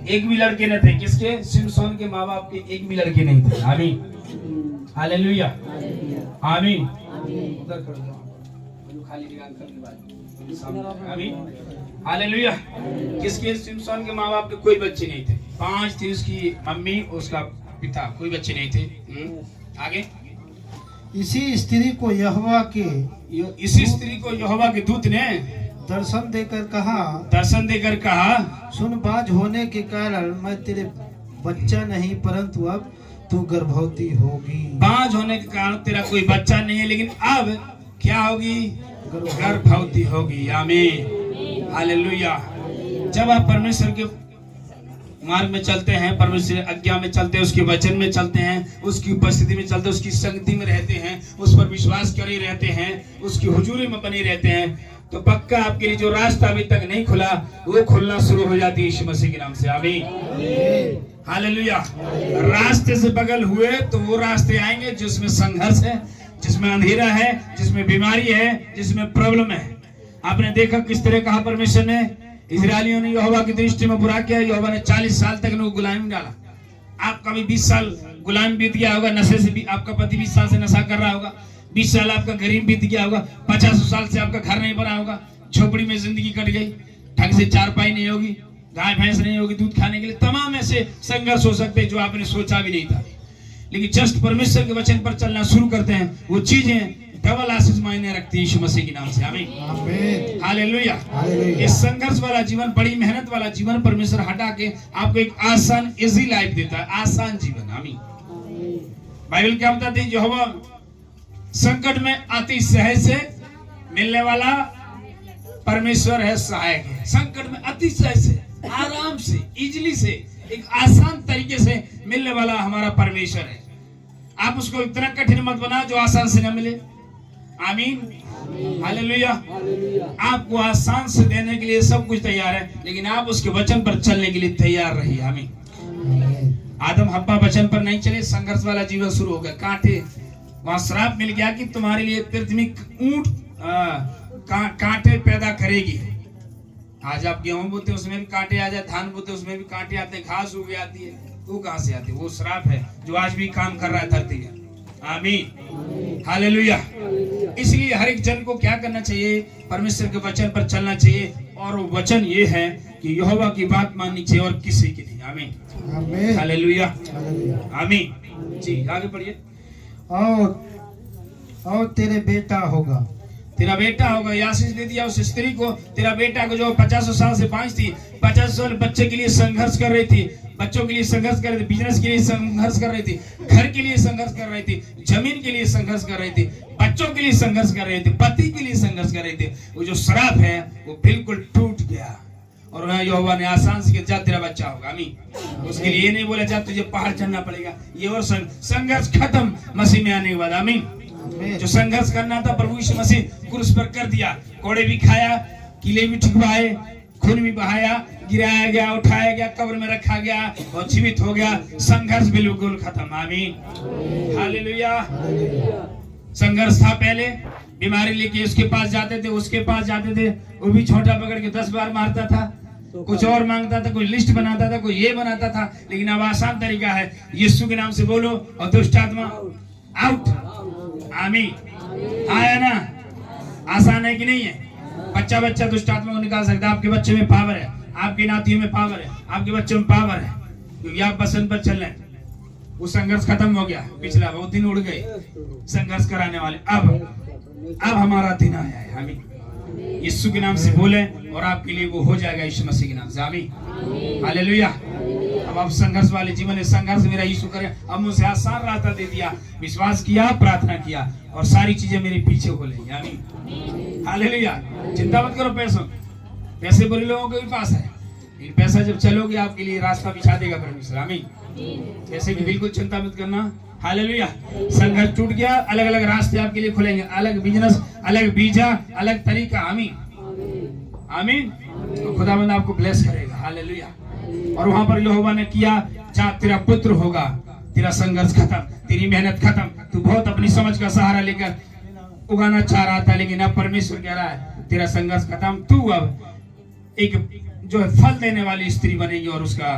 एक भी लड़के न थे। किसके? सिमसोन के माँ बाप के एक भी लड़के नहीं थे। आमीन, हालेलुया, आमीन। उधर खड़े हो, खाली निगाह करने वाले। आमीन, हालेलुया। किसके? सिमसोन के माँ बाप के कोई बच्चे नहीं थे। 5 थी उसकी मम्मी, उसका पिता, कोई बच्चे नहीं थे। आगे, इसी स्त्री को यहोवा के दूत ने दर्शन देकर कहा, सुन, बाज होने के कारण मैं तेरे बच्चा नहीं, परंतु अब तू गर्भवती होगी। बाज होने के कारण तेरा कोई बच्चा नहीं है, लेकिन अब क्या होगी? गर्भवती होगी। आमीन, हालेलुया। जब आप परमेश्वर के मार्ग में चलते हैं, परमेश्वर आज्ञा में चलते हैं, उसके वचन में चलते हैं, उसकी उपस्थिति में चलते हैं, उसकी संगति में रहते हैं, उस पर विश्वास करे रहते हैं, उसकी हुजूरी में बने रहते हैं, तो पक्का आपके लिए जो रास्ता अभी तक नहीं खुला वो खुलना शुरू हो जाती है यीशु मसीह के नाम से। आमीन, हालेलुया। रास्ते से बगल हुए तो वो रास्ते आएंगे जिसमें संघर्ष है, जिसमें अंधेरा है, जिसमें बीमारी है, जिसमें प्रॉब्लम है। आपने देखा किस तरह कहा परमेश्वर ने, इजरायलियों ने यहोवा की दृष्टि में बुरा किया। यहोवा ने 40 साल तक उनको गुलामी में डाला। आपका भी 20 साल गुलामी बीत गया होगा, नशे से भी। आपका पति 20 साल से नशा कर रहा होगा, 20 साल आपका गरीब बीत गया होगा, 50 साल से आपका घर नहीं बना होगा, झोपड़ी में जिंदगी कट गई, ढंग से चारपाई नहीं होगी, गाय भैंस नहीं होगी दूध खाने के लिए। तमाम ऐसे संघर्ष हो सकते हैं जो आपने सोचा भी नहीं था। लेकिन जस्ट परमेश्वर के वचन पर चलना शुरू करते हैं, वो चीजें डबल आशीष मायने रखती है यीशु मसीह के नाम से। आमीन, हालेलुया। इस संघर्ष वाला जीवन, बड़ी मेहनत वाला जीवन परमेश्वर हटा के आपको एक आसान इजी लाइफ देता है, आसान जीवन। आमीन। बाइबल क्या बताती है? यहोवा संकट में अति सहज से मिलने वाला परमेश्वर है, सहायक है। संकट में अति सहज से, आराम से, इजली से, एक आसान तरीके से मिलने वाला हमारा परमेश्वर है। आप उसको इतना कठिन मत बना जो आसान से न मिले। आमीन, हालेलुया। आपको आसान से देने के लिए सब कुछ तैयार है, लेकिन आप उसके वचन पर चलने के लिए तैयार रहिए। आमीन। आदम हव्वा वचन पर नहीं चले, संघर्ष वाला जीवन शुरू हो गया। कांटे, वहां श्राप मिल गया कि तुम्हारे लिए पृथ्वी ऊंट कांटे पैदा करेगी। आज आप गेहूं बोते उसमें भी कांटे आ जाए, धान बोते उसमें भी कांटे आते, घास उग आती है, वो कहां से आती है? वो श्राप है जो आज भी काम कर रहा है धरती में। आमीन, हालेलुया। इसलिए हर एक जन को क्या करना चाहिए? परमेश्वर के वचन पर चलना चाहिए, और वो वचन ये है कि यहोवा की बात माननी चाहिए और किसी की नहीं। आमीन, हालेलुया, आमीन। जी आगे पढ़िए। और तेरे बेटा होगा, तेरा बेटा होगा। आशीष दे दिया उस स्त्री को। तेरा बेटा को जो 50 साल से बांझ थी, 50 साल बच्चे के लिए संघर्ष कर रही थी, बच्चों के लिए संघर्ष कर रही थी, बिजनेस के लिए संघर्ष कर रही थी, घर के लिए संघर्ष कर रही थी, जमीन के लिए संघर्ष कर रही थी, बच्चों के लिए संघर्ष कर रही थी, पति के लिए संघर्ष कर रही थी, वो जो श्राप है वो बिल्कुल टूट गया। और वहाँ यहोवा ने आसान से जा तेरा बच्चा होगा। आमीन। उसके लिए ये नहीं बोला जा तुझे पहाड़ चढ़ना पड़ेगा, ये और संघर्ष खत्म मसीह में आने के बाद। आमीन। जो संघर्ष करना था प्रभु यीशु मसीह क्रूस पर कर दिया। कोड़े भी खाया, किले भी ठुकवाए, खून भी बहाया, गिराया गया, उठाया गया, कब्र में रखा गया और जीवित हो गया। संघर्ष बिल्कुल खत्म। आमीन, हालेलुया। संघर्ष था पहले, बीमारी लेके उसके पास जाते थे, उसके पास जाते थे, वो भी छोटा पकड़ के 10 बार मारता था, कुछ और मांगता था, कोई लिस्ट बनाता था, कोई ये बनाता था। लेकिन अब आसान तरीका है, यीशु के नाम से बोलो और दुष्ट आत्मा आउट। आमीन, आया ना? आसान है कि नहीं है? बच्चा दुष्ट आत्मा को निकाल सकता है। आपके बच्चे में पावर है, आपकी नातियों में पावर है, आपके बच्चों में पावर है, क्योंकि आप बसन पर चल रहे हैं। वो संघर्ष खत्म हो गया, पिछला बहुत दिन उड़ गए संघर्ष कराने वाले। अब हमारा दिन आया है। आमीन। यीशु के नाम से बोले और आपके लिए वो हो जाएगा यीशु मसीह के नाम से। आमीन, हालेलुया। अब आप संघर्ष वाले जीवन है, संघर्ष मेरा यीशु करे। अब मुझे आसान रास्ता दे दिया, विश्वास किया, प्रार्थना किया और सारी चीजें मेरे पीछे हो लेंगी। आमीन, हालेलुया। चिंता मत करो, पैसे बुरे लोगों के भी पास है, लेकिन पैसा जब चलोगे आपके लिए रास्ता बिछा देगा परमेश्वर। आमीन। पैसे की बिल्कुल चिंता मत करना। हालेलुया। संघर्ष टूट गया, अलग अलग रास्ते आपके लिए खुलेंगे, अलग बिजनेस, अलग वीजा, अलग तरीका। आमीन, आमीन। तो खुदावंद आपको ब्लेस करेगा। हालेलुया। और वहां पर यहोवा ने किया, जा तेरा पुत्र होगा, तेरा संघर्ष खत्म, तेरी मेहनत खत्म। तू बहुत अपनी समझ का सहारा लेकर उगाना चाह रहा था, लेकिन अब परमेश्वर कह रहा है तेरा संघर्ष खत्म। तू अब एक जो है फल देने वाली स्त्री बनेगी और उसका